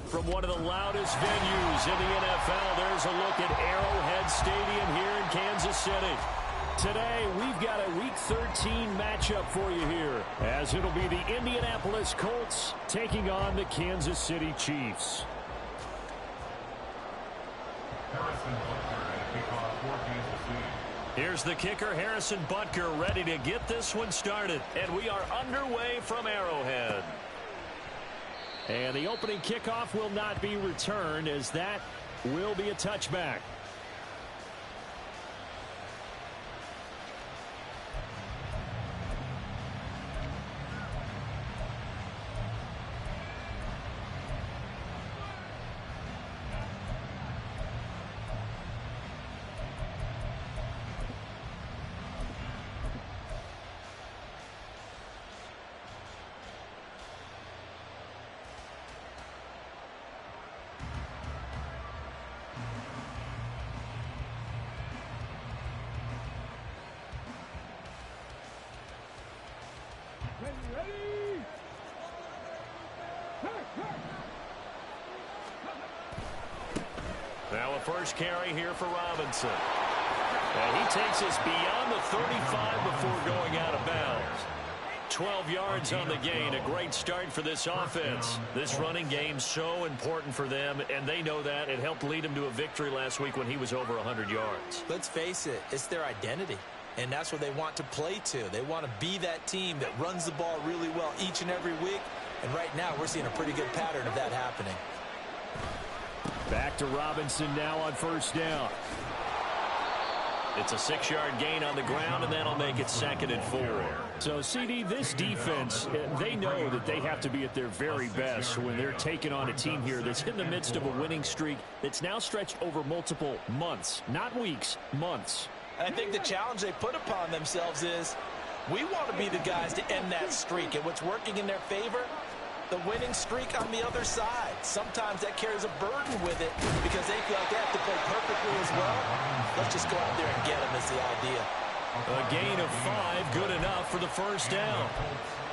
From one of the loudest venues in the NFL, there's a look at Arrowhead Stadium here in Kansas City. Today, we've got a Week 13 matchup for you here, as it'll be the Indianapolis Colts taking on the Kansas City Chiefs. Here's the kicker, Harrison Butker, ready to get this one started. And we are underway from Arrowhead. And the opening kickoff will not be returned, as that will be a touchback. Now a first carry here for Robinson. And he takes us beyond the 35 before going out of bounds. 12 yards on the gain. A great start for this offense. This running game so important for them, and they know that. It helped lead them to a victory last week when he was over 100 yards. Let's face it, it's their identity. And that's what they want to play to. They want to be that team that runs the ball really well each and every week. And right now, we're seeing a pretty good pattern of that happening. Back to Robinson now on first down. It's a 6-yard gain on the ground, and that'll make it 2nd and 4. So, CD, this defense, they know that they have to be at their very best when they're taking on a team here that's in the midst of a winning streak that's now stretched over multiple months, not weeks, months. I think the challenge they put upon themselves is we want to be the guys to end that streak. And what's working in their favor? The winning streak on the other side. Sometimes that carries a burden with it because they feel like they have to play perfectly as well. Let's just go out there and get them is the idea. A gain of 5, good enough for the first down.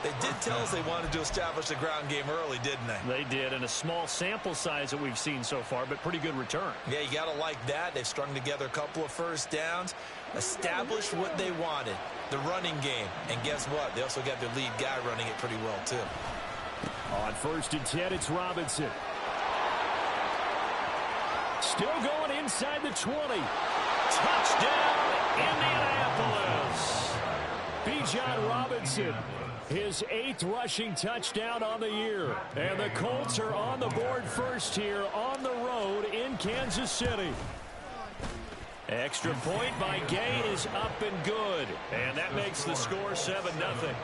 They did tell us they wanted to establish the ground game early, didn't they? They did, and a small sample size that we've seen so far, but pretty good return. Yeah, you got to like that. They've strung together a couple of first downs, established what they wanted, the running game. And guess what? They also got their lead guy running it pretty well, too. On 1st and 10, it's Robinson. Still going inside the 20. Touchdown, Indianapolis. Bijan Robinson, his 8th rushing touchdown on the year. And the Colts are on the board first here on the road in Kansas City. Extra point by Gay is up and good. And that makes the score 7-0.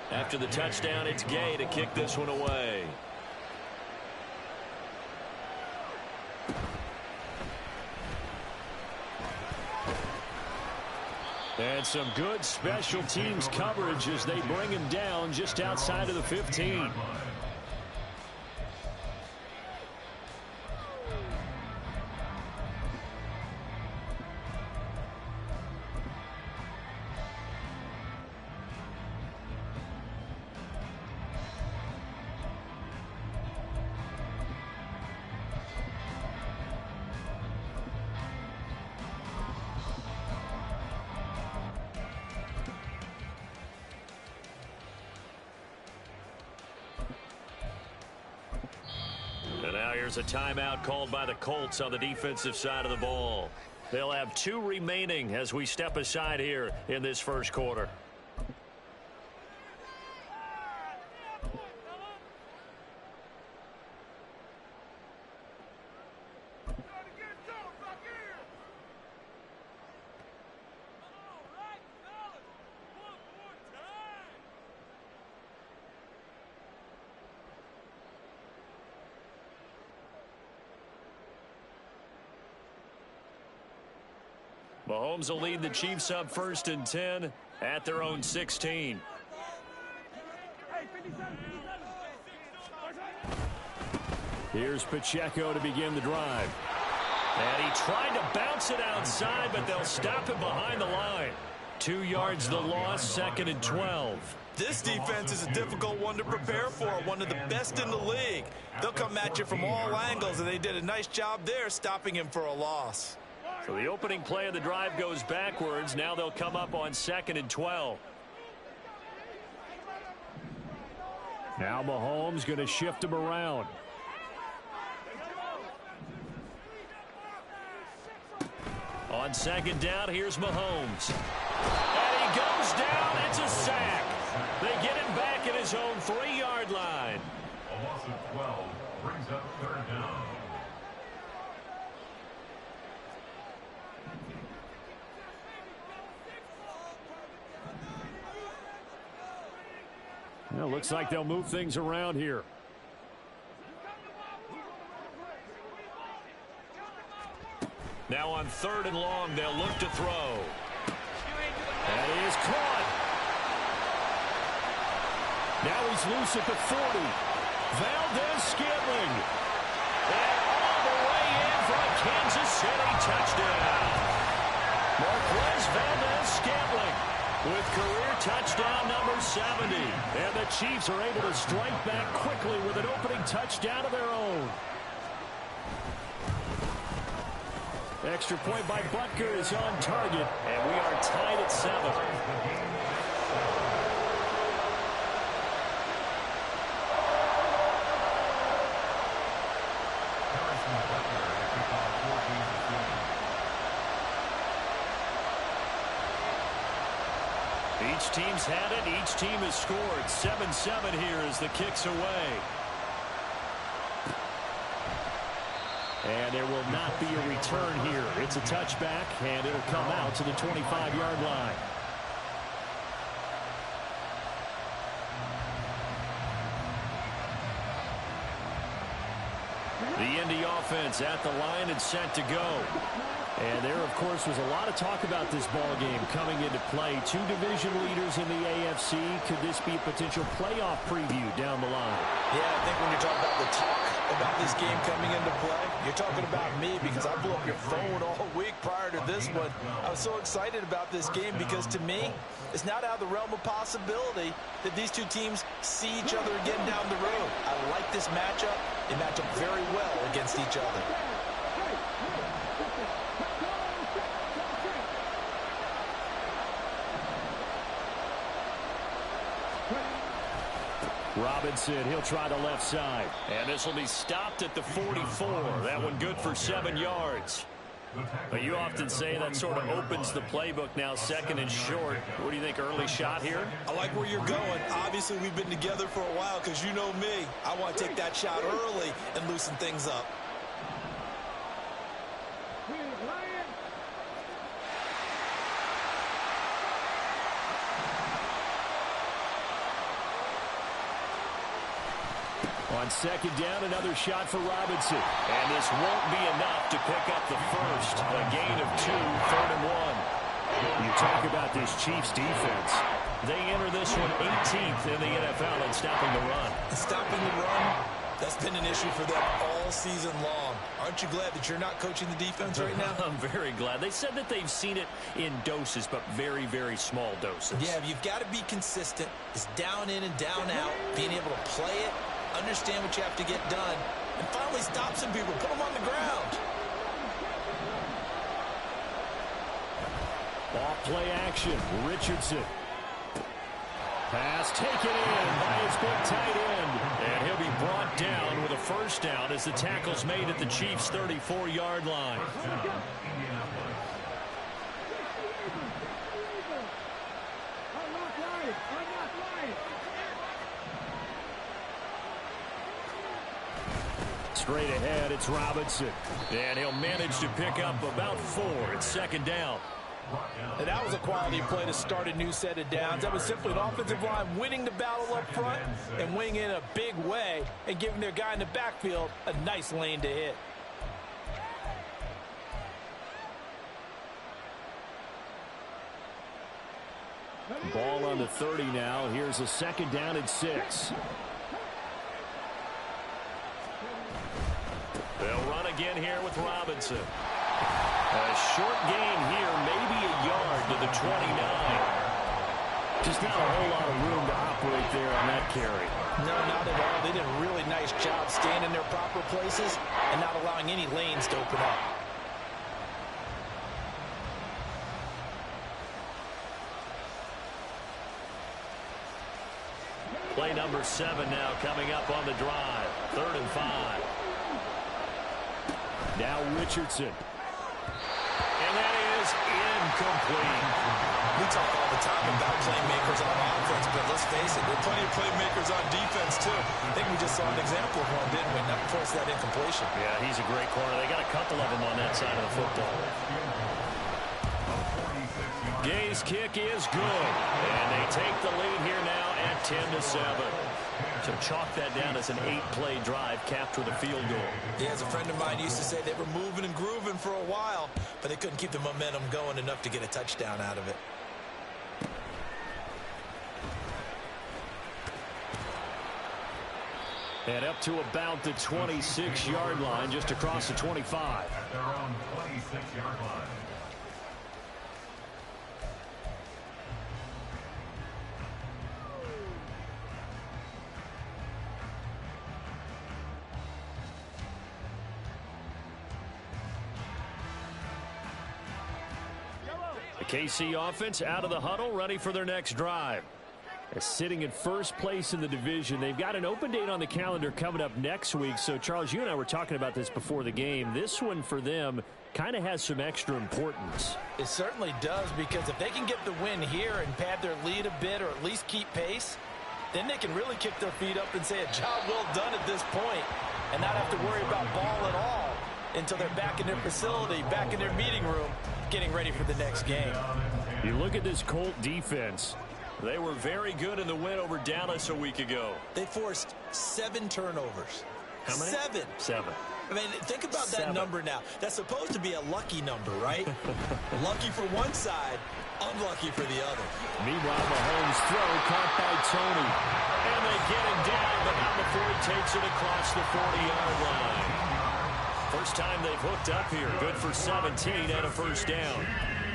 After the touchdown, it's Gay to kick this one away. And some good special teams coverage as they bring him down just outside of the 15. Here's a timeout called by the Colts on the defensive side of the ball. They'll have 2 remaining as we step aside here in this first quarter. Mahomes will lead the Chiefs up 1st and 10 at their own 16. Here's Pacheco to begin the drive. And he tried to bounce it outside, but they'll stop him behind the line. 2 yards the loss, 2nd and 12. This defense is a difficult one to prepare for, one of the best in the league. They'll come at you from all angles, and they did a nice job there stopping him for a loss. So the opening play of the drive goes backwards. Now they'll come up on 2nd and 12. Now Mahomes going to shift him around. On 2nd down, here's Mahomes. And he goes down. It's a sack. They get him back at his own 3-yard line. A loss of 12 brings up 3rd down. Well, looks like they'll move things around here. Now on 3rd and long, they'll look to throw. And he is caught. Now he's loose at the 40. Valdez-Scantling. And all the way in for a Kansas City touchdown. Marquez Valdez-Scantling with career touchdown number 70. And the Chiefs are able to strike back quickly with an opening touchdown of their own. Extra point by Butker is on target, and we are tied at 7. Each team's had it. Each team has scored. 7-7 here as the kick's away. And there will not be a return here. It's a touchback, and it'll come out to the 25-yard line. The Indy offense at the line and set to go. And there, of course, was a lot of talk about this ball game coming into play. 2 division leaders in the AFC. Could this be a potential playoff preview down the line? Yeah, I think when you're talking about the talk about this game coming into play, you're talking about me because I blew up your phone all week prior to this one. I was so excited about this game because, to me, it's not out of the realm of possibility that these two teams see each other again down the road. I like this matchup. They match up very well against each other. Robinson, he'll try the left side. And this will be stopped at the 44. That one good for 7 yards. But you often say that sort of opens the playbook now, 2nd and short. What do you think, early shot here? I like where you're going. Obviously, we've been together for a while because you know me. I want to take that shot early and loosen things up. On 2nd down, another shot for Robinson. And this won't be enough to pick up the first. A gain of 2, 3rd and 1. You talk about this Chiefs defense. They enter this one 18th in the NFL in stopping the run. Stopping the run, that's been an issue for them all season long. Aren't you glad that you're not coaching the defense right now? I'm very glad. They said that they've seen it in doses, but very, very small doses. Yeah, you've got to be consistent. It's down in and down out, being able to play it, understand what you have to get done, and finally stop some people, put them on the ground. Off play action, Richardson. Pass taken in by his big tight end. And he'll be brought down with a first down as the tackle's made at the Chiefs' 34-yard line. Straight ahead, it's Robinson. And he'll manage to pick up about 4 at 2nd down. And that was a quality play to start a new set of downs. That was simply an offensive line winning the battle up front and winning in a big way and giving their guy in the backfield a nice lane to hit. Ball on the 30 now. Here's a 2nd down and 6. They'll run again here with Robinson. A short gain here, maybe a yard to the 29. Just not a whole lot of room to operate there on that carry. No, not at all. They did a really nice job staying in their proper places and not allowing any lanes to open up. Play number 7 now coming up on the drive. 3rd and 5. Now Richardson. And that is incomplete. We talk all the time about playmakers on offense, but let's face it, there are plenty of playmakers on defense, too. I think we just saw an example of one, didn't we? Not force that incompletion. Yeah, he's a great corner. They got a couple of them on that side of the football. Gay's kick is good, and they take the lead here now at 10-7. So chalk that down as an 8-play drive capped with a field goal. Yeah, as a friend of mine used to say, they were moving and grooving for a while, but they couldn't keep the momentum going enough to get a touchdown out of it. And up to about the 26-yard line, just across the 25. At their own 26-yard line. The KC offense out of the huddle, ready for their next drive. Sitting in first place in the division. They've got an open date on the calendar coming up next week. So, Charles, you and I were talking about this before the game. This one for them kind of has some extra importance. It certainly does, because if they can get the win here and pad their lead a bit or at least keep pace, then they can really kick their feet up and say a job well done at this point and not have to worry about ball at all until they're back in their facility, back in their meeting room, getting ready for the next game. You look at this Colt defense. They were very good in the win over Dallas a week ago. They forced 7 turnovers. How many? 7. I mean, think about that number now. That's supposed to be a lucky number, right? Lucky for one side, unlucky for the other. Meanwhile, Mahomes' throw caught by Tony. And they get him down, but not before he takes it across the 40-yard line. First time they've hooked up here. Good for 17 and a first down.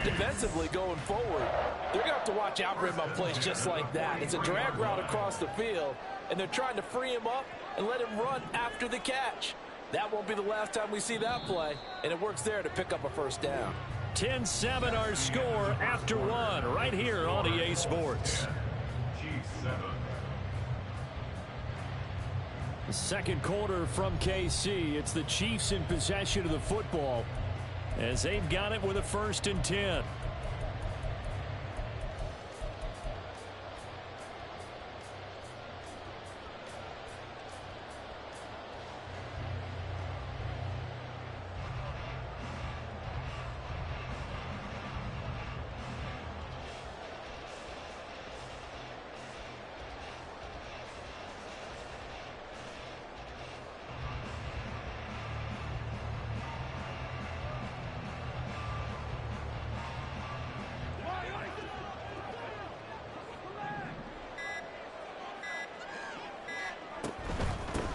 Defensively going forward, they're going to have to watch out for him on plays just like that. It's a drag route across the field, and they're trying to free him up and let him run after the catch. That won't be the last time we see that play, and it works there to pick up a first down. 10-7 our score after one right here on EA Sports. Chiefs 7. The second quarter from KC. It's the Chiefs in possession of the football as they've got it with a 1st and 10.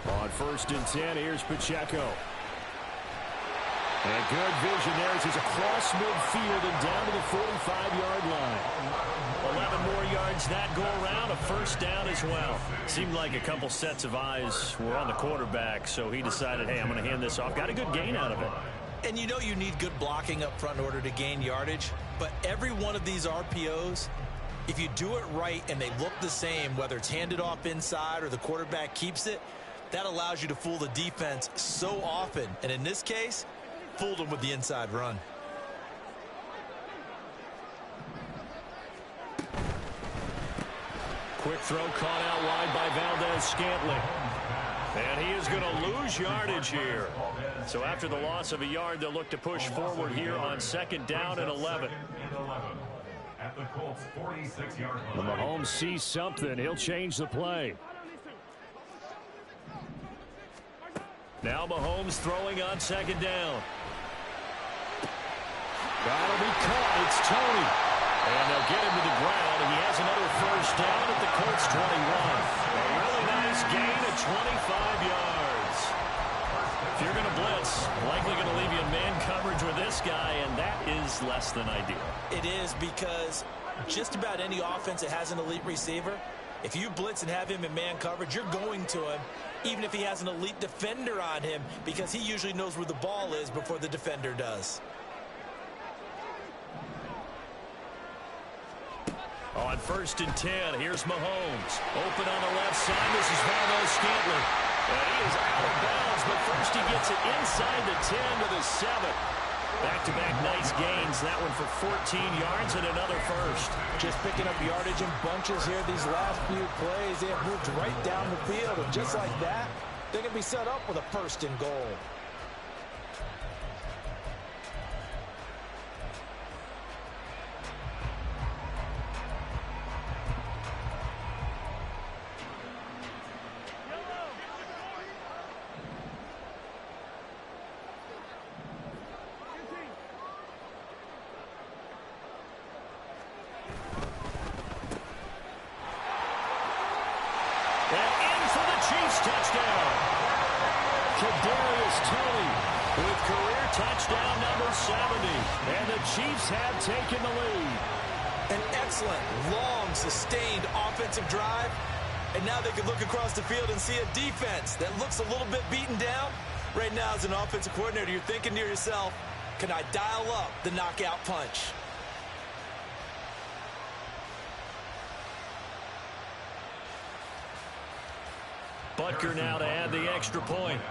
On 1st and 10, here's Pacheco. And good vision there as he's across midfield and down to the 45-yard line. 11 more yards that go around, a first down as well. Seemed like a couple sets of eyes were on the quarterback, so he decided, hey, I'm going to hand this off. Got a good gain out of it. And you know you need good blocking up front in order to gain yardage, but every one of these RPOs, if you do it right and they look the same, whether it's handed off inside or the quarterback keeps it, that allows you to fool the defense so often. And in this case, fooled them with the inside run. Quick throw caught out wide by Valdez-Scantling. And he is going to lose yardage here. So after the loss of a yard, they'll look to push forward here on 2nd down and 11. At the Colts 46-yard line. When Mahomes sees something, he'll change the play. Now Mahomes throwing on 2nd down. That'll be caught. It's Tony. And they'll get him to the ground. And he has another first down at the Colts 21. A really nice gain of 25 yards. If you're going to blitz, likely going to leave you in man coverage with this guy, and that is less than ideal. It is, because just about any offense that has an elite receiver, if you blitz and have him in man coverage, you're going to him, even if he has an elite defender on him, because he usually knows where the ball is before the defender does. On 1st and 10, here's Mahomes. Open on the left side. This is Valdes-Scantling. And he is out of bounds, but first he gets it inside the 10 to the 7. Back-to-back nice gains. That one for 14 yards and another first. Just picking up yardage in bunches here these last few plays. They have moved right down the field, and just like that, they can be set up with a 1st and goal. Touchdown. Kadarius Toney with career touchdown number 70. And the Chiefs have taken the lead. An excellent, long, sustained offensive drive. And now they can look across the field and see a defense that looks a little bit beaten down. Right now, as an offensive coordinator, you're thinking to yourself, can I dial up the knockout punch? Butker now to add the extra point.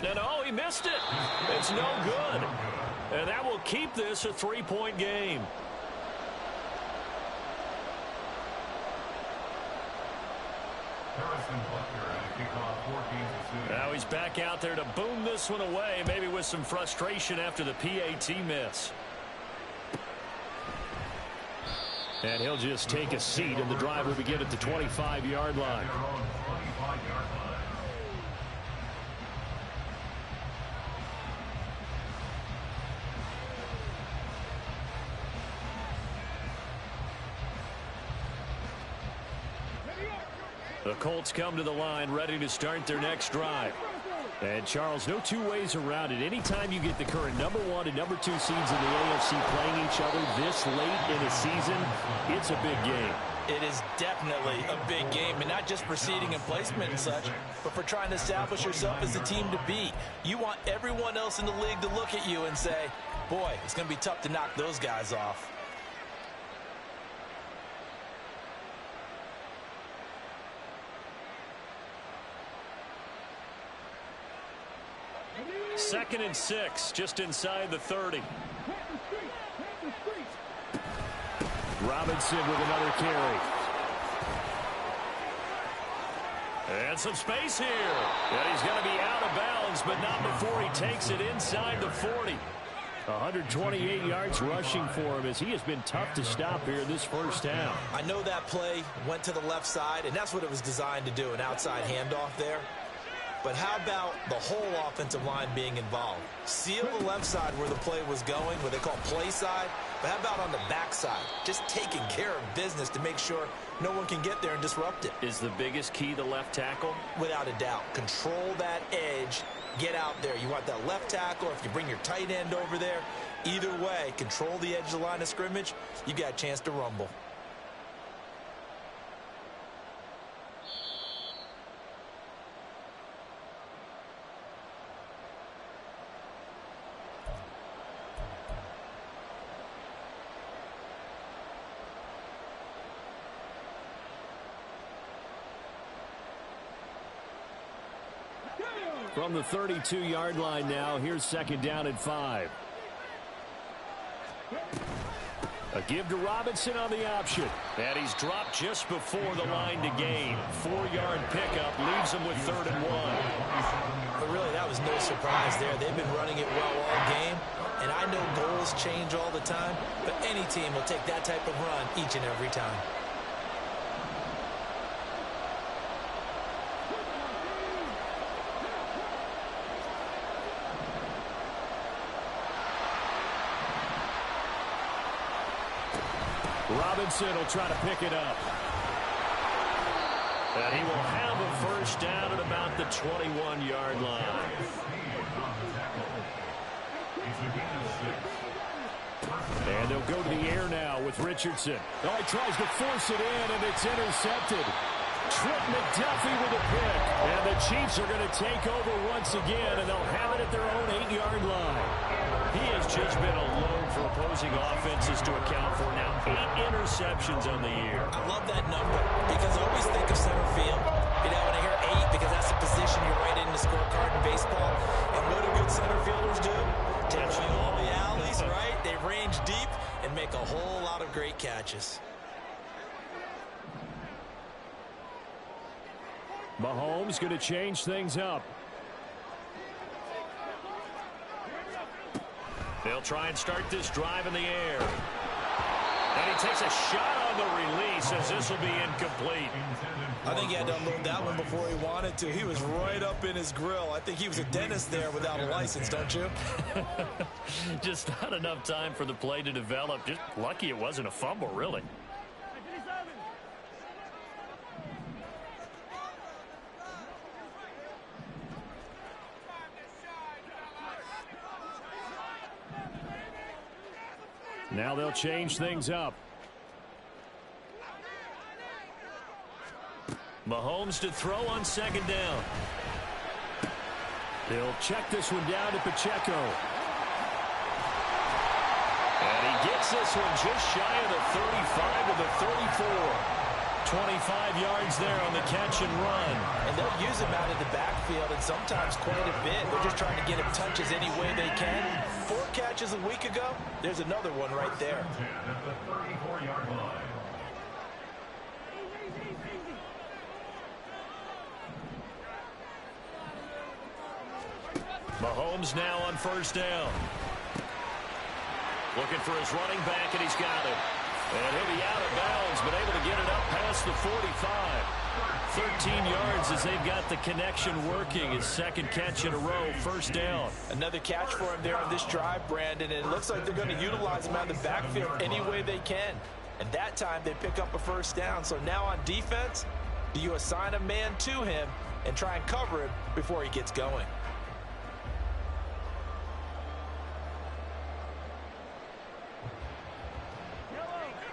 And oh, he missed it. It's no good. And that will keep this a 3-point game. Now he's back out there to boom this one away, maybe with some frustration after the PAT miss. And he'll just take a seat, and the drive will begin at the 25-yard line. The Colts come to the line ready to start their next drive. And, Charles, no two ways around it. Anytime you get the current #1 and #2 seeds in the AFC playing each other this late in the season, it's a big game. It is definitely a big game, and not just for seeding and placement and such, but for trying to establish yourself as the team to beat. You want everyone else in the league to look at you and say, boy, it's going to be tough to knock those guys off. Second and 6, just inside the 30. Robinson with another carry. And some space here. And he's going to be out of bounds, but not before he takes it inside the 40. 128 yards rushing for him, as he has been tough to stop here in this first half. I know that play went to the left side, and that's what it was designed to do, an outside handoff there. But how about the whole offensive line being involved? Seal the left side where the play was going, what they call play side. But how about on the back side? Just taking care of business to make sure no one can get there and disrupt it. Is the biggest key the left tackle? Without a doubt. Control that edge. Get out there. You want that left tackle, or if you bring your tight end over there, either way, control the edge of the line of scrimmage, you got a chance to rumble. From the 32-yard line now, here's second down and 5. A give to Robinson on the option. And he's dropped just before the line to gain. 4-yard pickup leaves him with 3rd and 1. But really, that was no surprise there. They've been running it well all game. And I know goals change all the time, but any team will take that type of run each and every time. Robinson will try to pick it up. And he will have a first down at about the 21-yard line. And they'll go to the air now with Richardson. Oh, he tries to force it in, and it's intercepted. Trent McDuffie with a pick. And the Chiefs are going to take over once again, and they'll have it at their own 8-yard line. He has just been a load for opposing offenses to account for now. 8 interceptions on the year. I love that number because I always think of center field. You know, when I hear 8, because that's the position you write in the scorecard in baseball. And what do good center fielders do? Touch all the alleys, right? They range deep and make a whole lot of great catches. Mahomes going to change things up. They'll try and start this drive in the air. And he takes a shot on the release as this will be incomplete. I think he had to unload that one before he wanted to. He was right up in his grill. I think he was a dentist there without a license, don't you? Just not enough time for the play to develop. Just lucky it wasn't a fumble, really. Now they'll change things up. Mahomes to throw on second down. He'll check this one down to Pacheco. And he gets this one just shy of the 35 to the 34. 25 yards there on the catch and run. And they'll use him out of the backfield, and sometimes quite a bit. They're just trying to get him touches any way they can. 4 catches a week ago. There's another one right there. At the 34-yard line. Mahomes now on first down. Looking for his running back, and he's got it. And he'll be out of bounds, but able to get it up past the 45. 13 yards as they've got the connection working. His second catch in a row, first down. Another catch for him there on this drive, Brandon, and it looks like they're going to utilize him out of the backfield any way they can. And that time they pick up a first down. So now on defense, do you assign a man to him and try and cover him before he gets going?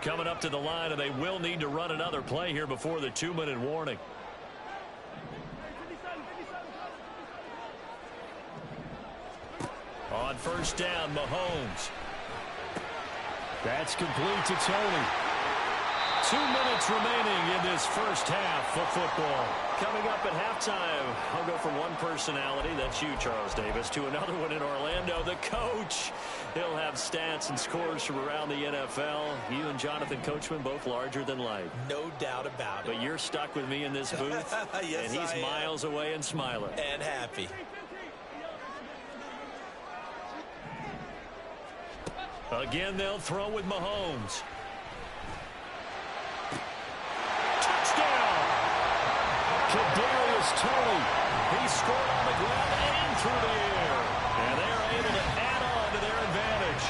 Coming up to the line, and they will need to run another play here before the 2-minute warning. On first down, Mahomes. That's complete to Tony. 2 minutes remaining in this first half of football. Coming up at halftime, I'll go from one personality, that's you, Charles Davis, to another one in Orlando, the coach. He'll have stats and scores from around the NFL. You and Jonathan Coachman, both larger than life. No doubt about it. But you're stuck with me in this booth, yes, and he's miles away and smiling. And happy. Again, they'll throw with Mahomes. Kadarius Toney. He scored on the ground and through the air. And they're able to add on to their advantage.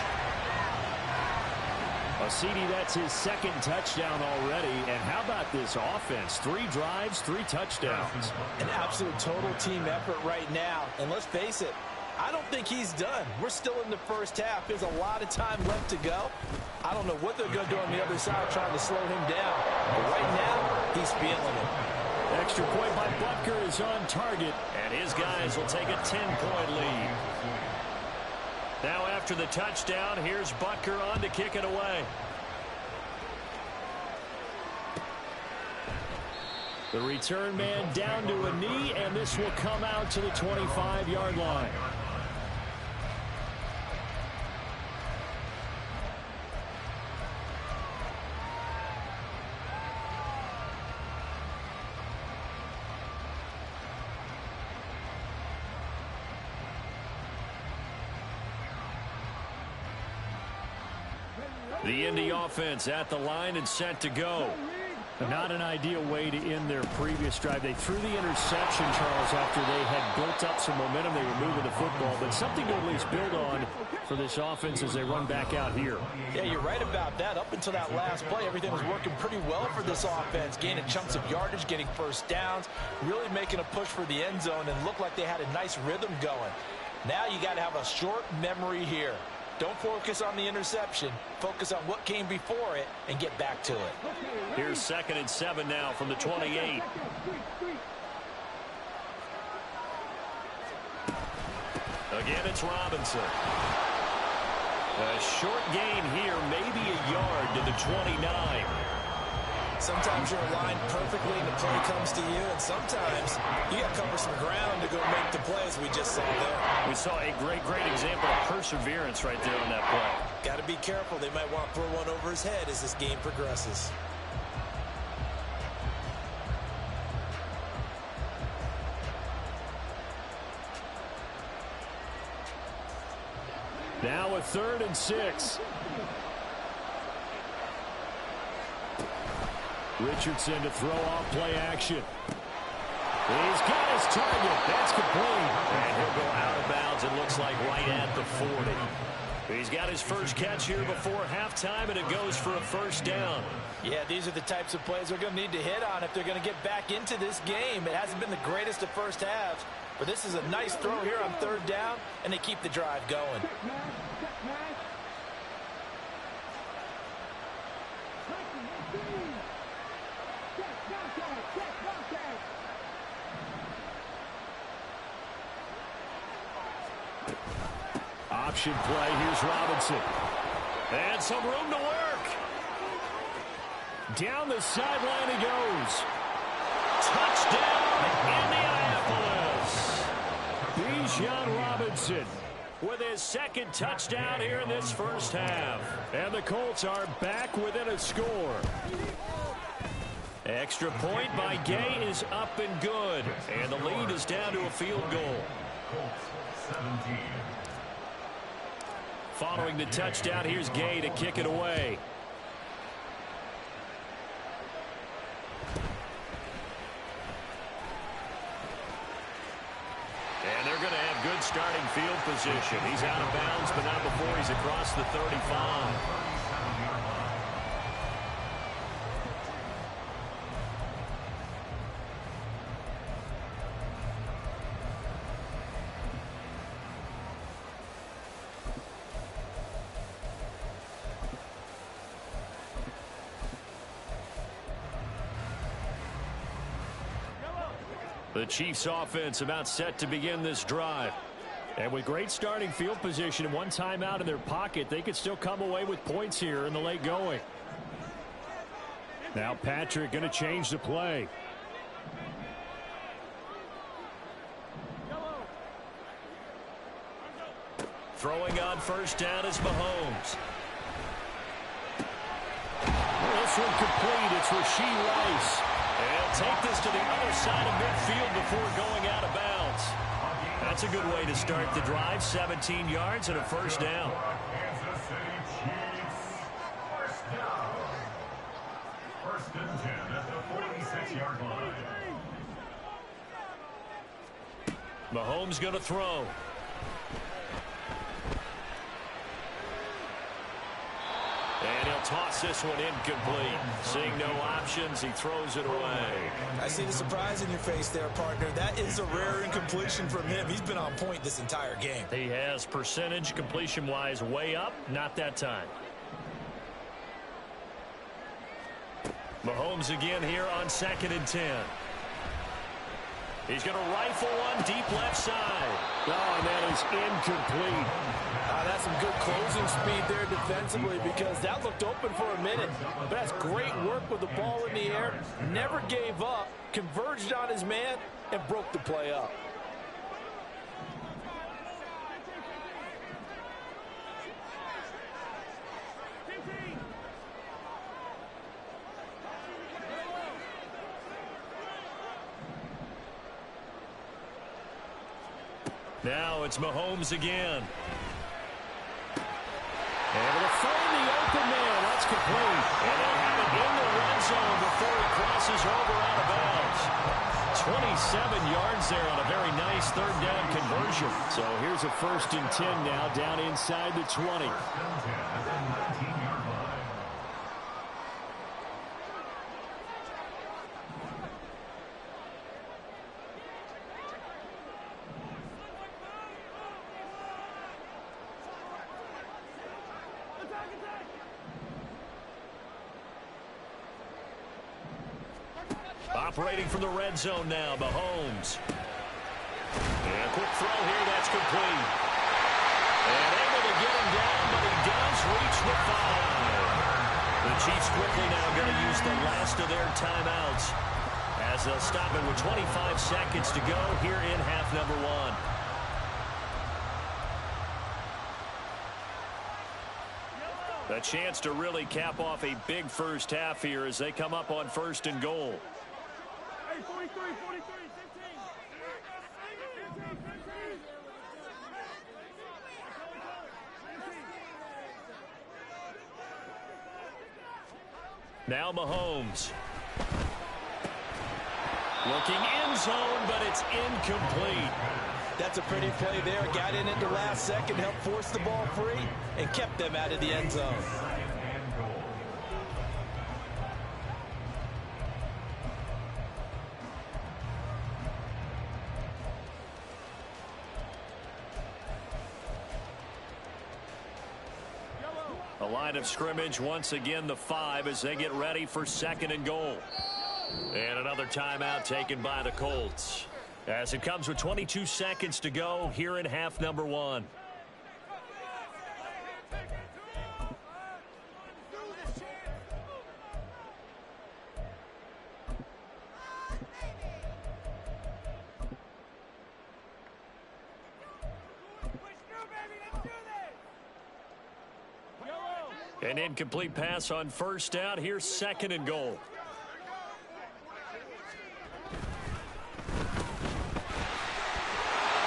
CD, that's his second touchdown already. And how about this offense? 3 drives, 3 touchdowns. An absolute total team effort right now. And let's face it, I don't think he's done. We're still in the first half. There's a lot of time left to go. I don't know what they're going to do on the other side trying to slow him down. But right now, he's feeling it. Extra point by Butker is on target, and his guys will take a 10-point lead. Now after the touchdown, here's Butker on to kick it away. The return man down to a knee, and this will come out to the 25-yard line. The Indy offense at the line and set to go. Not an ideal way to end their previous drive. They threw the interception, Charles, after they had built up some momentum. They were moving the football, but something to at least build on for this offense as they run back out here. Yeah, you're right about that. Up until that last play, everything was working pretty well for this offense, gaining chunks of yardage, getting first downs, really making a push for the end zone, and looked like they had a nice rhythm going. Now you got to have a short memory here. Don't focus on the interception. Focus on what came before it and get back to it. Here's 2nd and 7 now from the 28. Again, it's Robinson. A short gain here, maybe a yard to the 29. Sometimes you're aligned perfectly and the play comes to you, and sometimes you got to cover some ground to go make the play, as we just saw there. We saw a great example of perseverance right there on that play. Got to be careful. They might want to throw one over his head as this game progresses. Now a 3rd and 6. Richardson to throw off play action. He's got his target. That's complete. And he'll go out of bounds, it looks like, right at the 40. He's got his first catch here before halftime, and it goes for a first down. Yeah, these are the types of plays they're going to need to hit on if they're going to get back into this game. It hasn't been the greatest of first halves, but this is a nice throw here on 3rd down, and they keep the drive going. Option play. Here's Robinson. And some room to work. Down the sideline he goes. Touchdown, Indianapolis. Bijan Robinson with his 2nd touchdown here in this first half. And the Colts are back within a score. Extra point by Gay is up and good. And the lead is down to a field goal. Colts 17. Following the touchdown, here's Gay to kick it away. And they're going to have good starting field position. He's out of bounds, but not before he's across the 35. The Chiefs offense about set to begin this drive. And with great starting field position and one timeout in their pocket, they could still come away with points here in the late going. Now Patrick going to change the play. Throwing on first down is Mahomes. This one complete. It's Rashee Rice. And take this to the other side of midfield before going out of bounds. That's a good way to start the drive. 17 yards and a first down. Kansas City Chiefs. First down. 1st and 10 at the 46-yard line. Mahomes going to throw. And he'll toss this one incomplete. Seeing no options, he throws it away. I see the surprise in your face there, partner. That is a rare incompletion from him. He's been on point this entire game. He has percentage completion-wise way up. Not that time. Mahomes again here on 2nd and 10. He's going to rifle one deep left side. Oh, and that is incomplete. That's some good closing speed there defensively, because that looked open for a minute. But that's great work with the ball in the air. Never gave up, converged on his man, and broke the play up. Now it's Mahomes again. Able to find the open man. That's complete. And they'll have it in the red zone before he returns there on a very nice third down conversion. So here's a 1st and 10 now down inside the 20. 1st and 10 at the 19-yard line. Operating from the red zone now, Mahomes. And a quick throw here, that's complete. And able to get him down, but he does reach the 5. The Chiefs quickly now going to use the last of their timeouts as they'll stop it with 25 seconds to go here in half number 1. A chance to really cap off a big first half here as they come up on 1st and goal. Hey, 43, 43, 15. Now Mahomes. Looking end zone, but it's incomplete. That's a pretty play there. Got in at the last second, helped force the ball free, and kept them out of the end zone. A line of scrimmage, once again the 5 as they get ready for 2nd and goal. And another timeout taken by the Colts. As it comes with 22 seconds to go here in half number 1. An incomplete pass on 1st down. Here's 2nd and goal.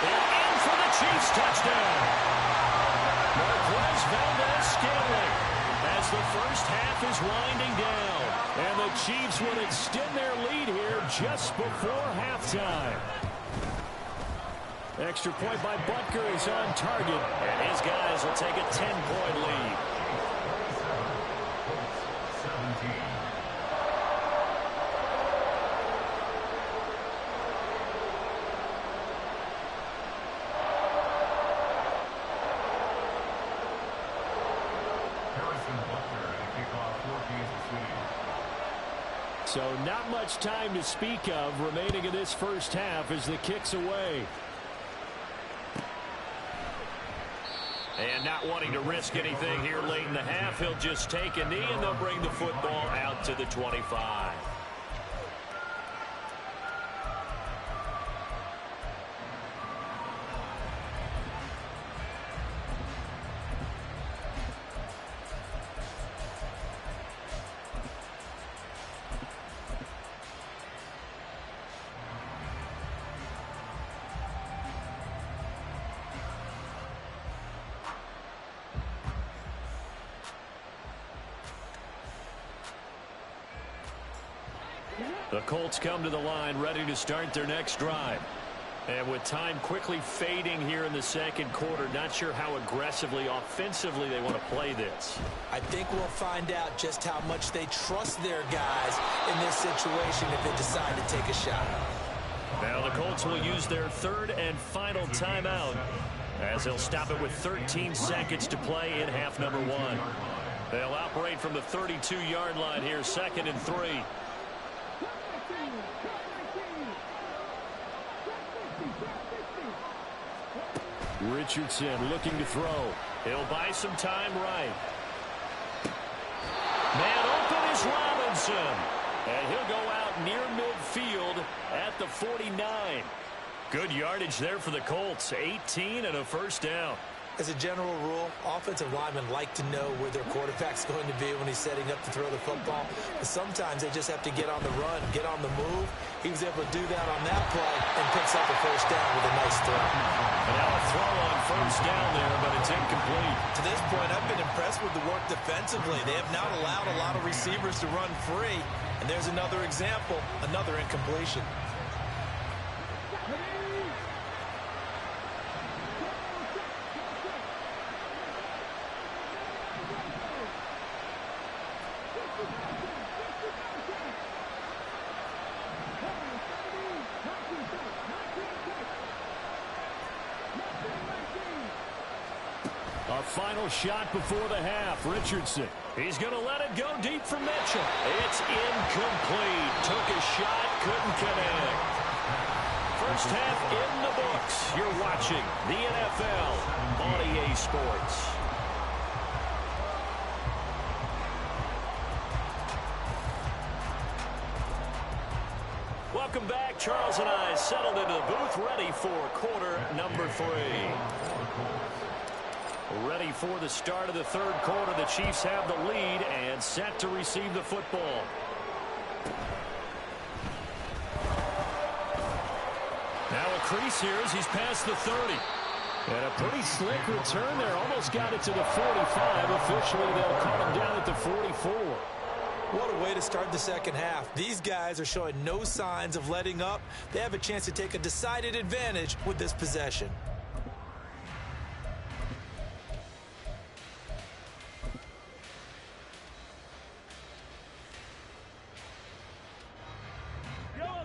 And in for the Chiefs touchdown. Marquez Valdez-Scantling as the first half is winding down. And the Chiefs will extend their lead here just before halftime. Extra point by Butker is on target. And his guys will take a 10-point lead. So not much time to speak of remaining in this first half as the kick's away. And not wanting to risk anything here late in the half, he'll just take a knee and they'll bring the football out to the 25. The Colts come to the line ready to start their next drive. And with time quickly fading here in the second quarter, not sure how aggressively, offensively they want to play this. I think we'll find out just how much they trust their guys in this situation if they decide to take a shot. Now the Colts will use their 3rd and final timeout as they'll stop it with 13 seconds to play in half number 1. They'll operate from the 32-yard line here, 2nd and 3. Richardson looking to throw. He'll buy some time right. Man open is Robinson. And he'll go out near midfield at the 49. Good yardage there for the Colts. 18 and a first down. As a general rule, offensive linemen like to know where their quarterback's going to be when he's setting up to throw the football. But sometimes they just have to get on the run, get on the move. He was able to do that on that play and picks up a first down with a nice throw. And now a throw on first down there, but it's incomplete. To this point, I've been impressed with the work defensively. They have not allowed a lot of receivers to run free. And there's another example, another incompletion. A final shot before the half. Richardson. He's going to let it go deep for Mitchell. It's incomplete. Took a shot, couldn't connect. First half in the books. You're watching the NFL on EA Sports. Welcome back. Charles and I settled into the booth, ready for quarter number 3. Ready for the start of the third quarter. The Chiefs have the lead and set to receive the football. Now a crease here as he's past the 30. And a pretty slick return there. Almost got it to the 45. Officially, they'll call him down at the 44. What a way to start the second half. These guys are showing no signs of letting up. They have a chance to take a decided advantage with this possession.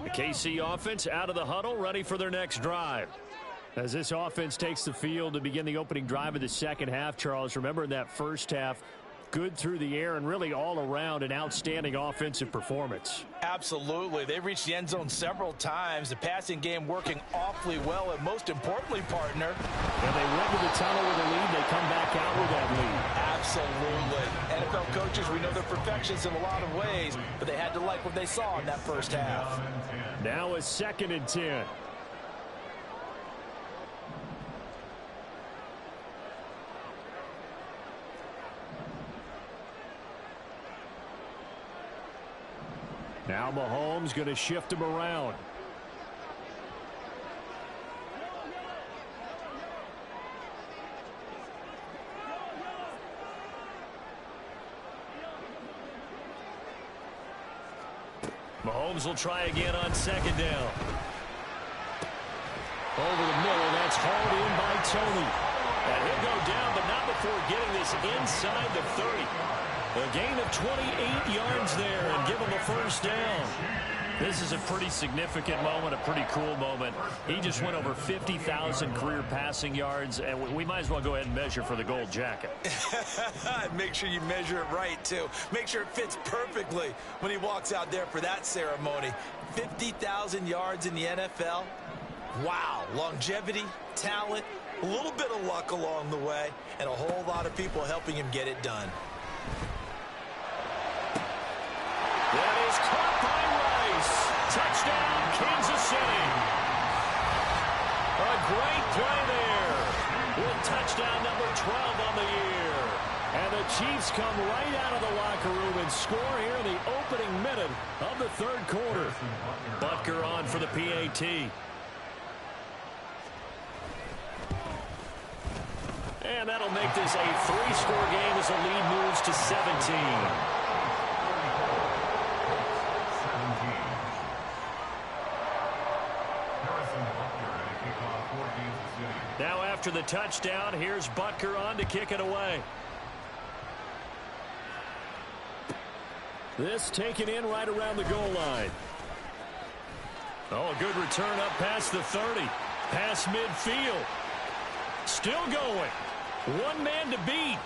The KC offense out of the huddle, ready for their next drive. As this offense takes the field to begin the opening drive of the second half, Charles, remember in that first half, good through the air and really all around an outstanding offensive performance. Absolutely. They reached the end zone several times. The passing game working awfully well, and most importantly, partner. And they went to the tunnel with a lead. They come back out with that lead. Absolutely. NFL coaches, we know they're perfectionists in a lot of ways, but they had to like what they saw in that first half. Now a 2nd and 10. Now Mahomes going to shift him around. Mahomes will try again on 2nd down. Over the middle, that's hauled in by Tony. And he'll go down, but not before getting this inside the 30. A gain of 28 yards there and give him a first down. This is a pretty significant moment, a pretty cool moment. He just went over 50,000 career passing yards, and we might as well go ahead and measure for the gold jacket. Make sure you measure it right, too. Make sure it fits perfectly when he walks out there for that ceremony. 50,000 yards in the NFL. Wow. Longevity, talent, a little bit of luck along the way, and a whole lot of people helping him get it done. That is caught by Rice. Touchdown, Kansas City. A great play there with touchdown number 12 on the year. And the Chiefs come right out of the locker room and score here in the opening minute of the third quarter. Butker on for the PAT. And that'll make this a 3-score game as the lead moves to 17. Now after the touchdown, here's Butker on to kick it away. This taken in right around the goal line. Oh, a good return up past the 30. Past midfield. Still going. One man to beat.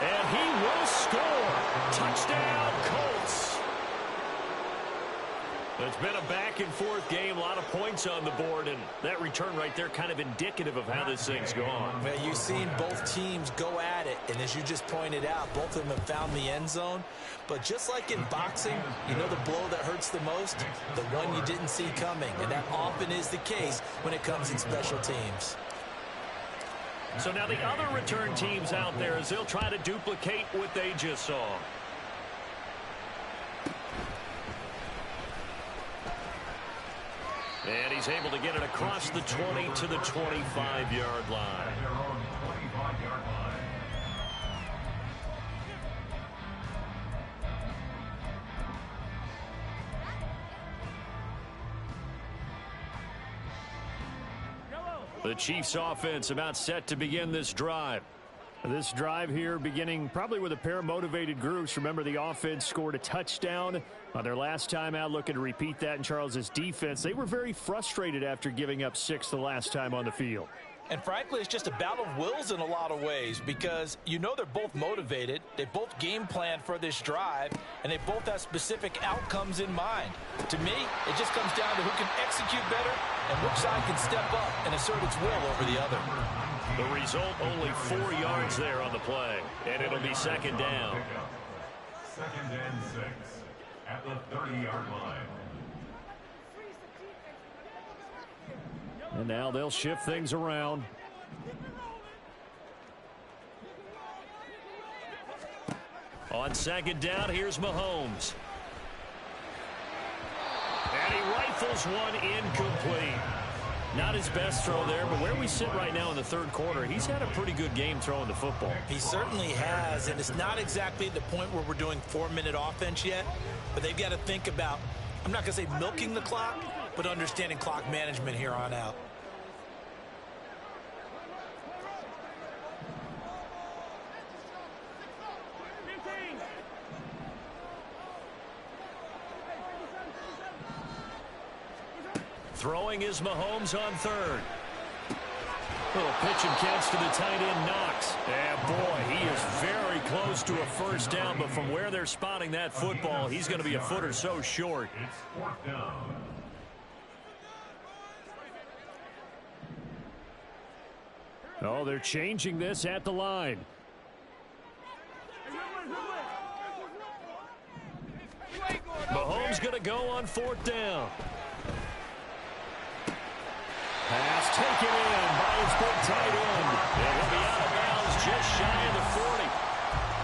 And he will score. Touchdown, Colts. It's been a back-and-forth game, a lot of points on the board, and that return right there kind of indicative of how this thing's gone. Well, you've seen both teams go at it, and as you just pointed out, both of them have found the end zone. But just like in boxing, you know the blow that hurts the most? The one you didn't see coming, and that often is the case when it comes in special teams. So now the other return teams out there as they'll try to duplicate what they just saw. And he's able to get it across the 20 to the 25-yard line. The Chiefs offense about set to begin this drive. This drive here beginning probably with a pair of motivated groups. Remember, the offense scored a touchdown on their last time out, looking to repeat that in Charles's defense. They were very frustrated after giving up 6 the last time on the field. And frankly, it's just a battle of wills in a lot of ways because you know they're both motivated. They both game plan for this drive, and they both have specific outcomes in mind. To me, it just comes down to who can execute better and which side can step up and assert its will over the other. The result, only 4 yards there on the play, and it'll be second down. Second and 6 at the 30-yard line. And now they'll shift things around. On second down, here's Mahomes. And he rifles one incomplete. Not his best throw there, but where we sit right now in the third quarter, he's had a pretty good game throwing the football. He certainly has, and it's not exactly at the point where we're doing 4-minute offense yet, but they've got to think about, I'm not going to say milking the clock, but understanding clock management here on out. Throwing is Mahomes on third. Little pitch and catch to the tight end, Knox. And boy, he is very close to a first down, but from where they're spotting that football, he's going to be a foot or so short. It's 4th down. Oh, they're changing this at the line. Mahomes going to go on 4th down. Pass taken in by his big tight end. And he'll be out of bounds just shy of the 40.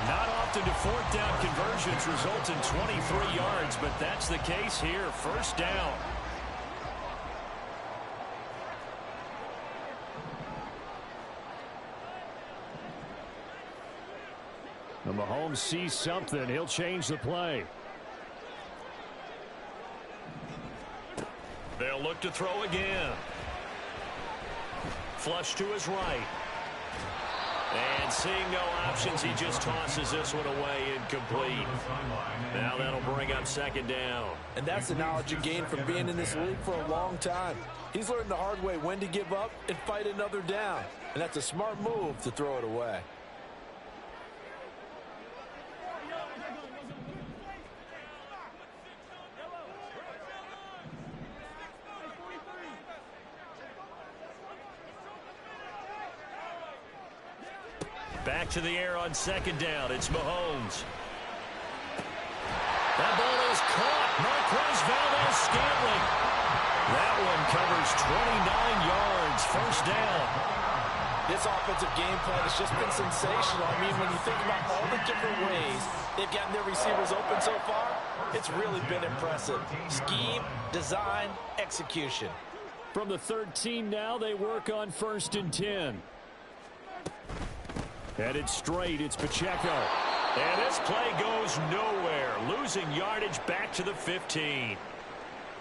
Not often do 4th down conversions result in 23 yards, but that's the case here. First down. And Mahomes sees something. He'll change the play. They'll look to throw again. Flush to his right. And seeing no options, he just tosses this one away incomplete. Now that'll bring up second down. And that's the knowledge you gain from being in this league for a long time. He's learned the hard way when to give up and fight another down. And that's a smart move to throw it away. Back to the air on second down. It's Mahomes. That ball is caught. Marquez Valdes-Scantling. That one covers 29 yards. First down. This offensive game plan has just been sensational. I mean, when you think about all the different ways they've gotten their receivers open so far, it's really been impressive. Scheme, design, execution. From the 13 now, they work on 1st and 10. Headed straight, it's Pacheco. And this play goes nowhere. Losing yardage back to the 15.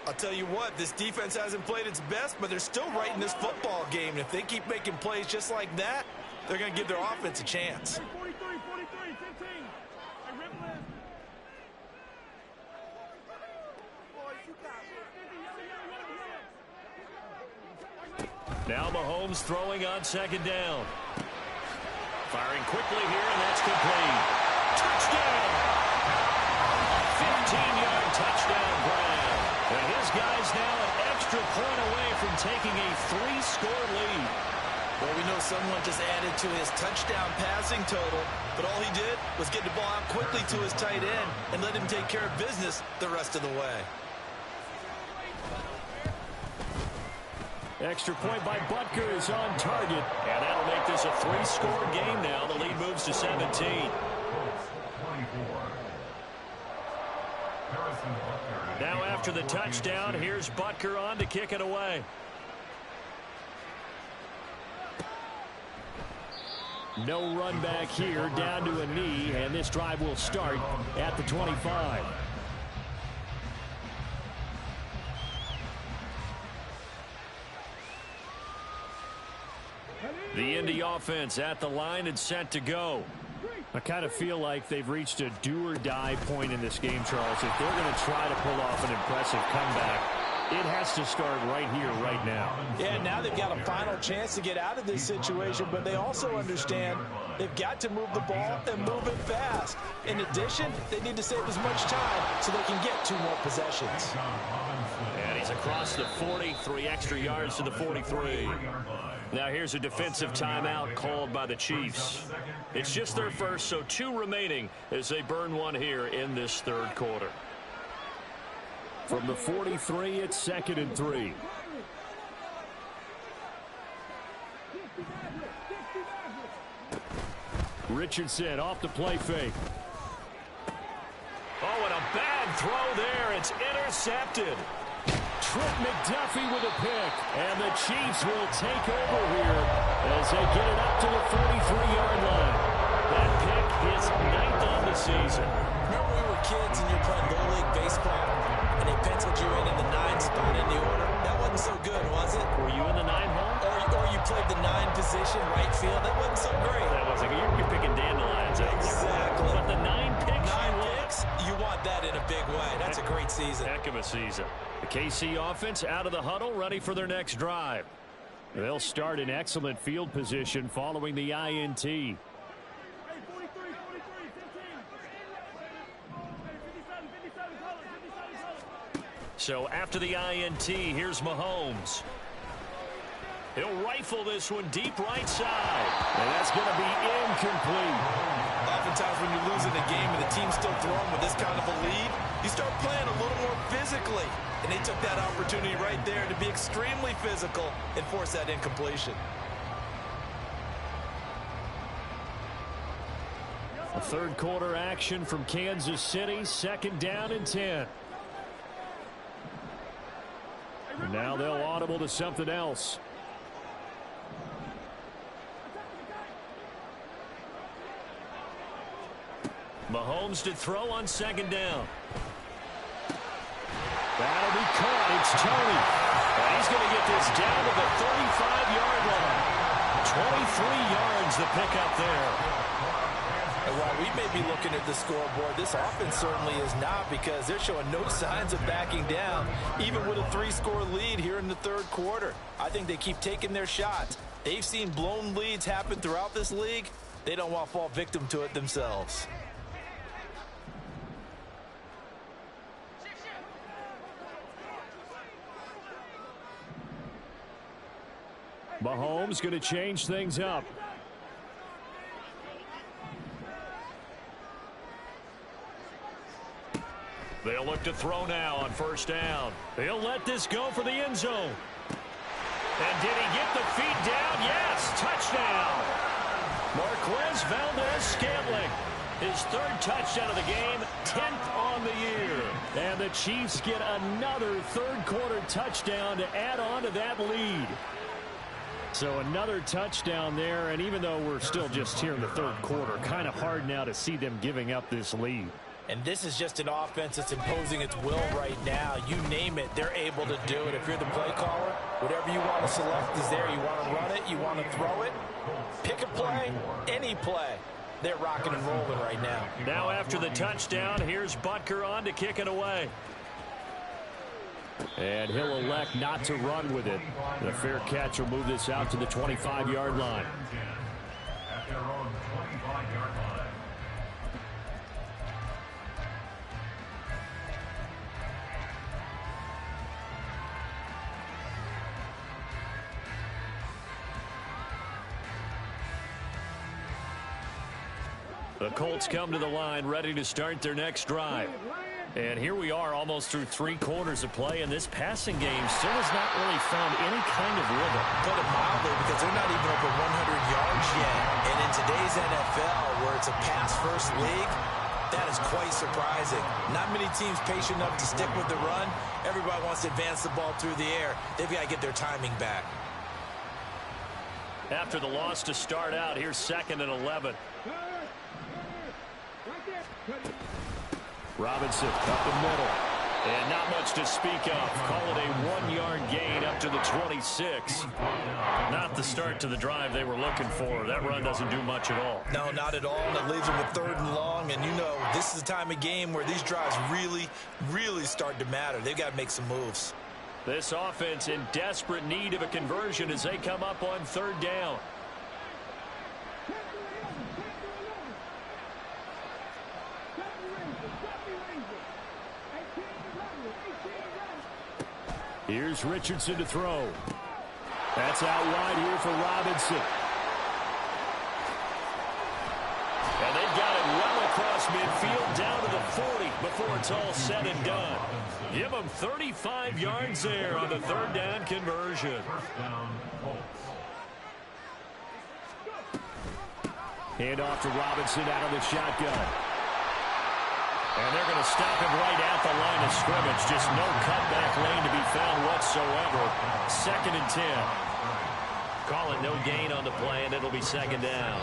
I'll tell you what, this defense hasn't played its best, but they're still right in this football game. And if they keep making plays just like that, they're going to give their offense a chance. 43, 43, 15. I rip left. Now Mahomes throwing on second down. Firing quickly here, and that's complete. Touchdown! 15-yard touchdown grab. And his guy's now an extra point away from taking a 3-score lead. Well, we know someone just added to his touchdown passing total, but all he did was get the ball out quickly to his tight end and let him take care of business the rest of the way. Extra point by Butker is on target, and that'll make this a 3-score game now. The lead moves to 17. 24. Now after the touchdown, here's Butker on to kick it away. No run back here, down to a knee, and this drive will start at the 25. The Indy offense at the line and set to go. I kind of feel like they've reached a do-or-die point in this game, Charles. If they're going to try to pull off an impressive comeback, it has to start right here, right now. Yeah, now they've got a final chance to get out of this situation, but they also understand they've got to move the ball and move it fast. In addition, they need to save as much time so they can get 2 more possessions. And he's across the 40, 3 extra yards to the 43. Now here's a defensive timeout called by the Chiefs. It's just their first, so 2 remaining as they burn one here in this third quarter. From the 43, it's 2nd and 3. Richardson off the play fake. Oh, and a bad throw there. It's intercepted. Trent McDuffie with a pick, and the Chiefs will take over here as they get it up to the 43-yard line. That pick is 9th on the season. Remember we were kids and you're playing Little League baseball, and they penciled you in the 9 spot in the order? That wasn't so good, was it? Were you in the 9 hole? Or you played the 9 position, right field? That wasn't so great. That wasn't good. You're picking dandelions out there. Exactly. But the 9 picks, 9 picks, you want that in a big way. That's a great season. Heck of a season. The KC offense out of the huddle, ready for their next drive. They'll start in excellent field position following the INT. Hey, 43, 15. Hey, 57 colors. So after the INT, here's Mahomes. He'll rifle this one deep right side. And that's going to be incomplete. Oftentimes when you're losing a game and the team's still throwing with this kind of a lead, you start playing a little more physically. And they took that opportunity right there to be extremely physical and force that incompletion. A third quarter action from Kansas City, 2nd down and 10. And now they'll audible to something else. Mahomes to throw on 2nd down. That'll be caught. It's Tony. And he's going to get this down to the 35-yard line. 23 yards the pickup there. And while we may be looking at the scoreboard, this offense certainly is not, because they're showing no signs of backing down, even with a 3-score lead here in the third quarter. I think they keep taking their shots. They've seen blown leads happen throughout this league. They don't want to fall victim to it themselves. Mahomes going to change things up. They'll look to throw now on 1st down. They'll let this go for the end zone. And did he get the feet down? Yes, touchdown. Marquez Valdez-Scantling, his 3rd touchdown of the game, 10th on the year. And the Chiefs get another third quarter touchdown to add on to that lead. So another touchdown there, and even though we're still just here in the third quarter, kind of hard now to see them giving up this lead. And this is just an offense that's imposing its will right now. You name it, they're able to do it. If you're the play caller, whatever you want to select is there. You want to run it, you want to throw it, pick a play, any play. They're rocking and rolling right now. Now after the touchdown, here's Butker on to kick it away. And he'll elect not to run with it. The fair catch will move this out to the 25-yard line. At their own 25-yard line. The Colts come to the line ready to start their next drive. And here we are almost through 3 quarters of play, and this passing game still has not really found any kind of rhythm. Put it mildly, because they're not even over 100 yards yet. And in today's NFL, where it's a pass-first league, that is quite surprising. Not many teams patient enough to stick with the run. Everybody wants to advance the ball through the air. They've got to get their timing back. After the loss to start out, here's 2nd and 11. Robinson up the middle. And not much to speak of. Call it a 1-yard gain up to the 26. Not the start to the drive they were looking for. That run doesn't do much at all. No, not at all. And it leaves them with 3rd and long. And, you know, this is the time of game where these drives really, really start to matter. They've got to make some moves. This offense in desperate need of a conversion as they come up on 3rd down. Here's Richardson to throw. That's out wide here for Robinson. And they've got it well across midfield down to the 40 before it's all said and done. Give them 35 yards there on the 3rd down conversion. Hand off to Robinson out of the shotgun. And they're going to stop him right at the line of scrimmage. Just no cutback lane to be found whatsoever. 2nd and 10. Call it no gain on the play, and it'll be 2nd down.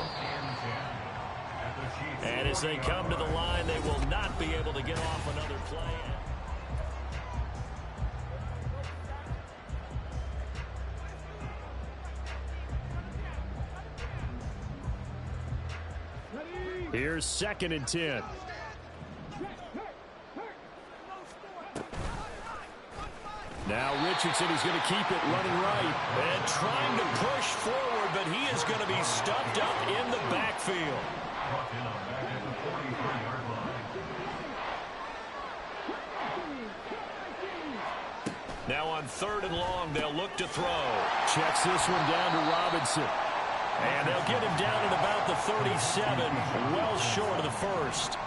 And as they come to the line, they will not be able to get off another play. Here's 2nd and 10. Now Richardson is going to keep it running right. And trying to push forward, but he is going to be stuffed up in the backfield. Now on 3rd and long, they'll look to throw. Checks this one down to Robinson. And they'll get him down at about the 37, well short of the 1st.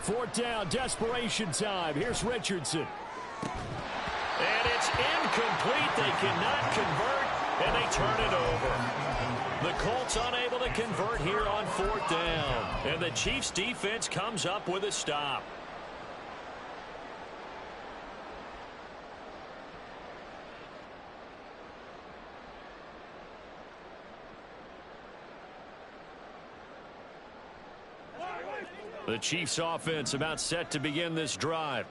4th down, desperation time. Here's Richardson. And it's incomplete. They cannot convert, and they turn it over. The Colts unable to convert here on 4th down. And the Chiefs defense comes up with a stop. The Chiefs offense about set to begin this drive.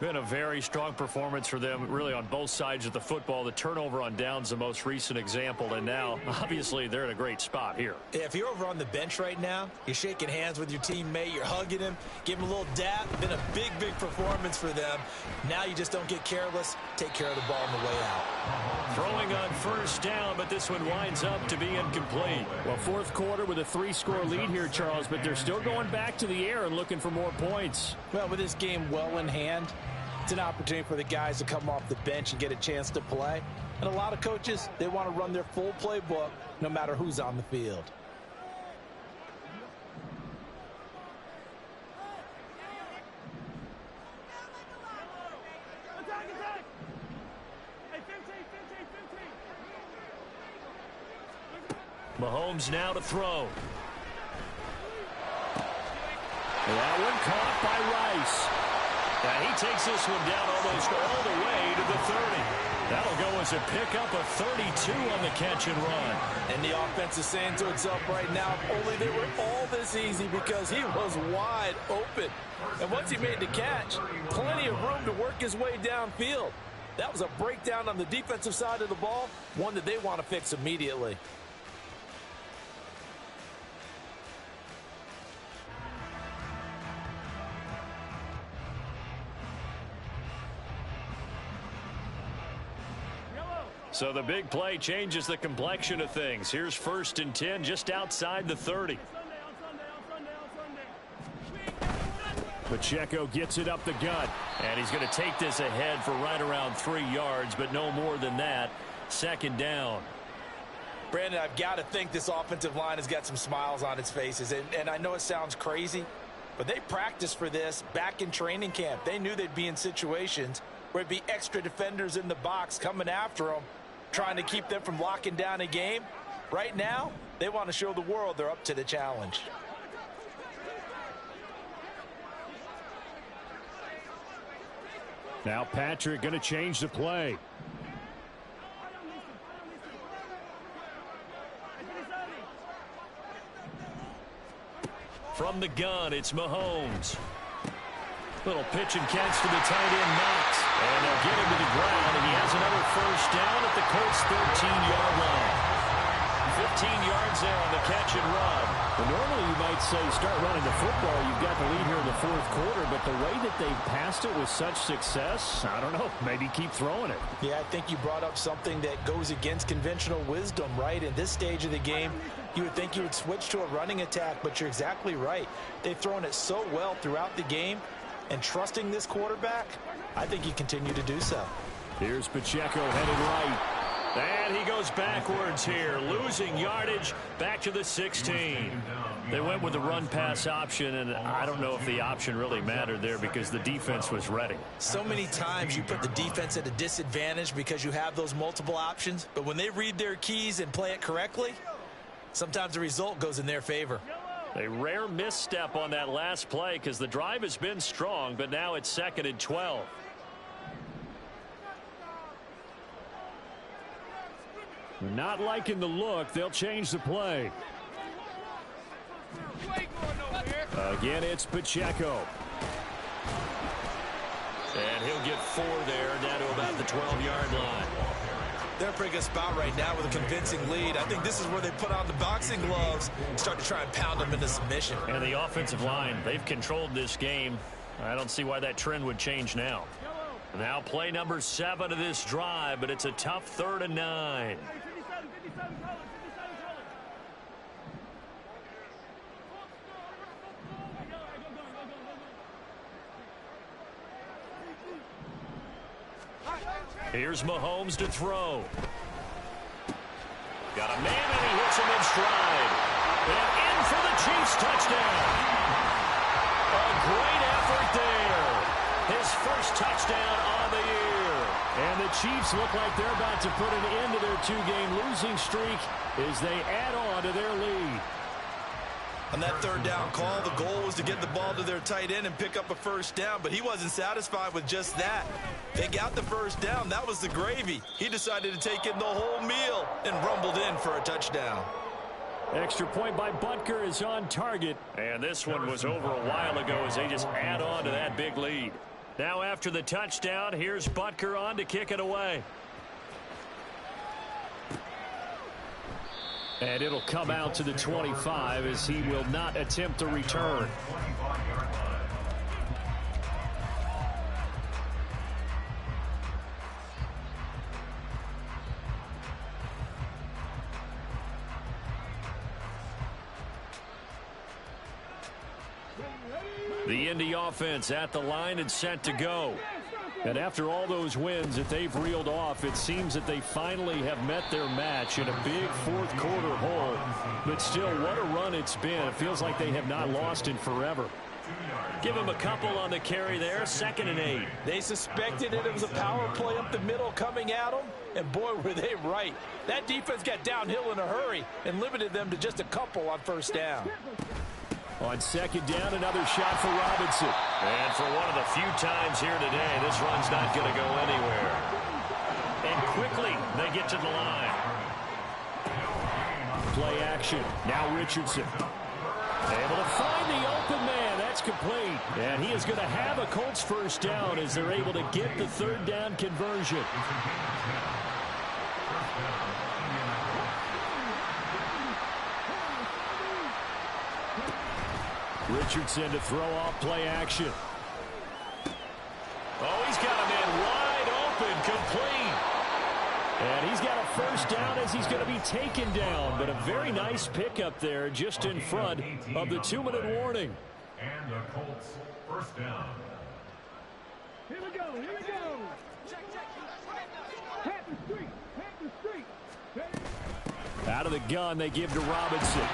Been a very strong performance for them, really, on both sides of the football. The turnover on downs, the most recent example, and now, obviously, they're in a great spot here. If you're over on the bench right now, you're shaking hands with your teammate, you're hugging him, give him a little dap. Been a big, big performance for them. Now you just don't get careless. Take care of the ball on the way out. Throwing on 1st down, but this one winds up to be incomplete. Well, 4th quarter with a 3-score lead here, Charles, but they're still going back to the air and looking for more points. Well, with this game well in hand, it's an opportunity for the guys to come off the bench and get a chance to play. And a lot of coaches, they want to run their full playbook no matter who's on the field. Attack, attack! Hey, 15. Mahomes now to throw. That one caught by Rice. And he takes this one down almost all the way to the 30. That'll go as a pickup of 32 on the catch and run. And the offense is saying to itself right now, only they were all this easy because he was wide open. And once he made the catch, plenty of room to work his way downfield. That was a breakdown on the defensive side of the ball, one that they want to fix immediately. So the big play changes the complexion of things. Here's 1st and 10 just outside the 30. Pacheco gets it up the gut, and he's going to take this ahead for right around 3 yards, but no more than that. 2nd down. Brandon, I've got to think this offensive line has got some smiles on its faces, and I know it sounds crazy, but they practiced for this back in training camp. They knew they'd be in situations where it'd be extra defenders in the box coming after them, trying to keep them from locking down a game. Right now, they want to show the world they're up to the challenge. Now Patrick going to change the play. From the gun, it's Mahomes. Little pitch and catch to the tight end, Knox. And they'll get him to the ground, and he has another first down at the Colts' 13-yard line. 15 yards there on the catch and run. Well, normally you might say start running the football. You've got the lead here in the fourth quarter, but the way that they've passed it with such success, I don't know, maybe keep throwing it. Yeah, I think you brought up something that goes against conventional wisdom, right? In this stage of the game, you would think you would switch to a running attack, but you're exactly right. They've thrown it so well throughout the game, and trusting this quarterback, I think you continue to do so. Here's Pacheco headed right. And he goes backwards here, losing yardage back to the 16. They went with the run-pass option, and I don't know if the option really mattered there because the defense was ready. So many times you put the defense at a disadvantage because you have those multiple options, but when they read their keys and play it correctly, sometimes the result goes in their favor. A rare misstep on that last play because the drive has been strong, but now it's 2nd and 12. Not liking the look. They'll change the play. Again, it's Pacheco. And he'll get 4 there, down to about the 12-yard line. They're in a pretty good spot right now with a convincing lead. I think this is where they put on the boxing gloves and start to try and pound them into submission. And the offensive line, they've controlled this game. I don't see why that trend would change now. Now play number 7 of this drive, but it's a tough 3rd and 9. Here's Mahomes to throw. Got a man, and he hits him in stride. And in for the Chiefs touchdown. A great effort there. His first touchdown on the year. And the Chiefs look like they're about to put an end to their 2-game losing streak as they add on to their lead. On that 3rd down call, the goal was to get the ball to their tight end and pick up a first down, but he wasn't satisfied with just that. They got the first down. That was the gravy. He decided to take in the whole meal and rumbled in for a touchdown. Extra point by Butker is on target. And this one was over a while ago as they just add on to that big lead. Now after the touchdown, here's Butker on to kick it away. And it'll come out to the 25 as he will not attempt to return. The Indy offense at the line and set to go. And after all those wins that they've reeled off, it seems that they finally have met their match in a big fourth quarter hole. But still, what a run it's been. It feels like they have not lost in forever. Give them a couple on the carry there, 2nd and 8. They suspected it was a power play up the middle coming at them, and boy, were they right. That defense got downhill in a hurry and limited them to just a couple on first down. On 2nd down, another shot for Robinson. And for one of the few times here today, this run's not going to go anywhere. And quickly, they get to the line. Play action. Now Richardson. Able to find the open man. That's complete. And he is going to have a Colts first down as they're able to get the 3rd down conversion. Richardson to throw off play action. Oh, he's got a man wide open, complete. And he's got a first down as he's going to be taken down. But a very nice pickup there just in front of the 2-minute warning. And the Colts first down. Here we go, here we go. Hat the street, Out of the gun, they give to Robinson.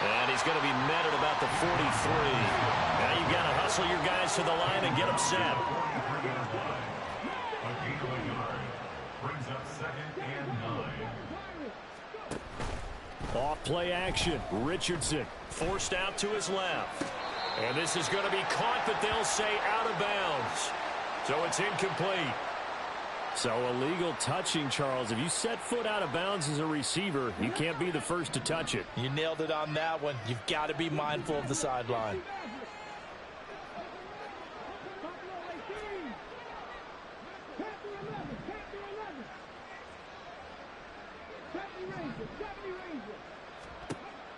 And he's going to be met at about the 43. Now you've got to hustle your guys to the line and get them set. A gain of a yard. Brings up 2nd and 9. Off play action. Richardson forced out to his left. And this is going to be caught, but they'll say out of bounds. So it's incomplete. So illegal touching, Charles. If you set foot out of bounds as a receiver, you can't be the first to touch it. You nailed it on that one. You've got to be mindful of the sideline.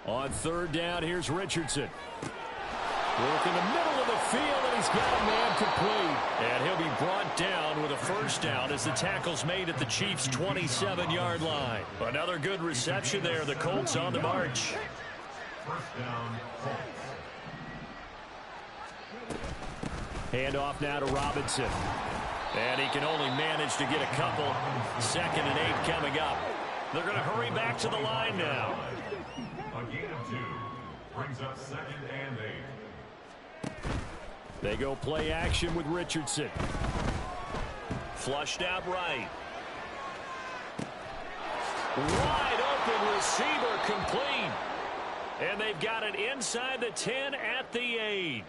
On third down, here's Richardson. Work in the middle of the field, and he's got a man complete. And he'll be brought down with a first down as the tackle's made at the Chiefs' 27-yard line. Another good reception there. The Colts on the march. First down, Colts. Handoff now to Robinson. And he can only manage to get a couple. 2nd and 8 coming up. They're going to hurry back to the line now. A gain of 2 brings up 2nd and 8. They go play action with Richardson. Flushed out right. Wide open receiver complete. And they've got it inside the 10 at the 8.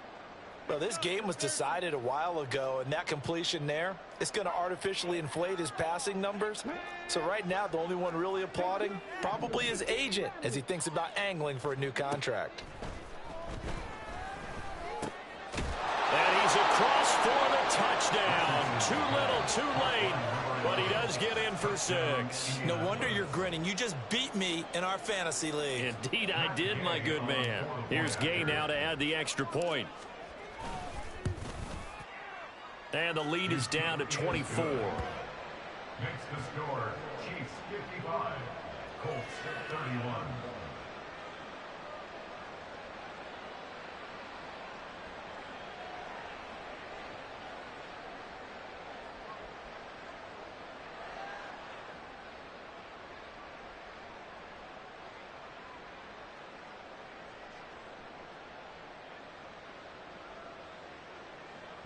Well, this game was decided a while ago, and that completion there, it's going to artificially inflate his passing numbers. So right now, the only one really applauding probably his agent as he thinks about angling for a new contract. And he's across for the touchdown. Too little, too late. But he does get in for 6. No wonder you're grinning. You just beat me in our fantasy league. Indeed I did, my good man. Here's Gay now to add the extra point. And the lead is down to 24. Makes the score Chiefs 55, Colts 31.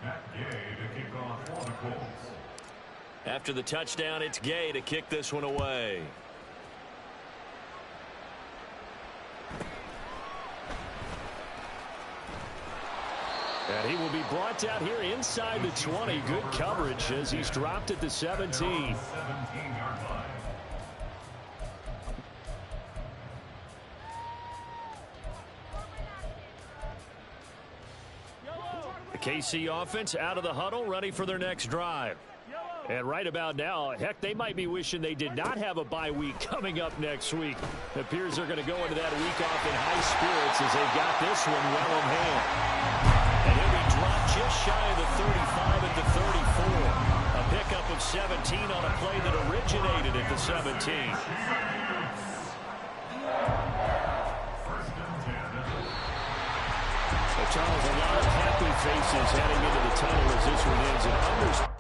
Matt Gay to kick off for the Colts. After the touchdown, it's Gay to kick this one away. And he will be brought down here inside the 20. Good coverage as he's dropped at the 17. 17-yard line. The KC offense out of the huddle, ready for their next drive. And right about now, heck, they might be wishing they did not have a bye week coming up next week. It appears they're going to go into that week off in high spirits as they've got this one well in hand. And he'll be dropped just shy of the 35 at the 34. A pickup of 17 on a play that originated at the 17. So Charles, a lot of happy faces heading into the tunnel as this one ends in under.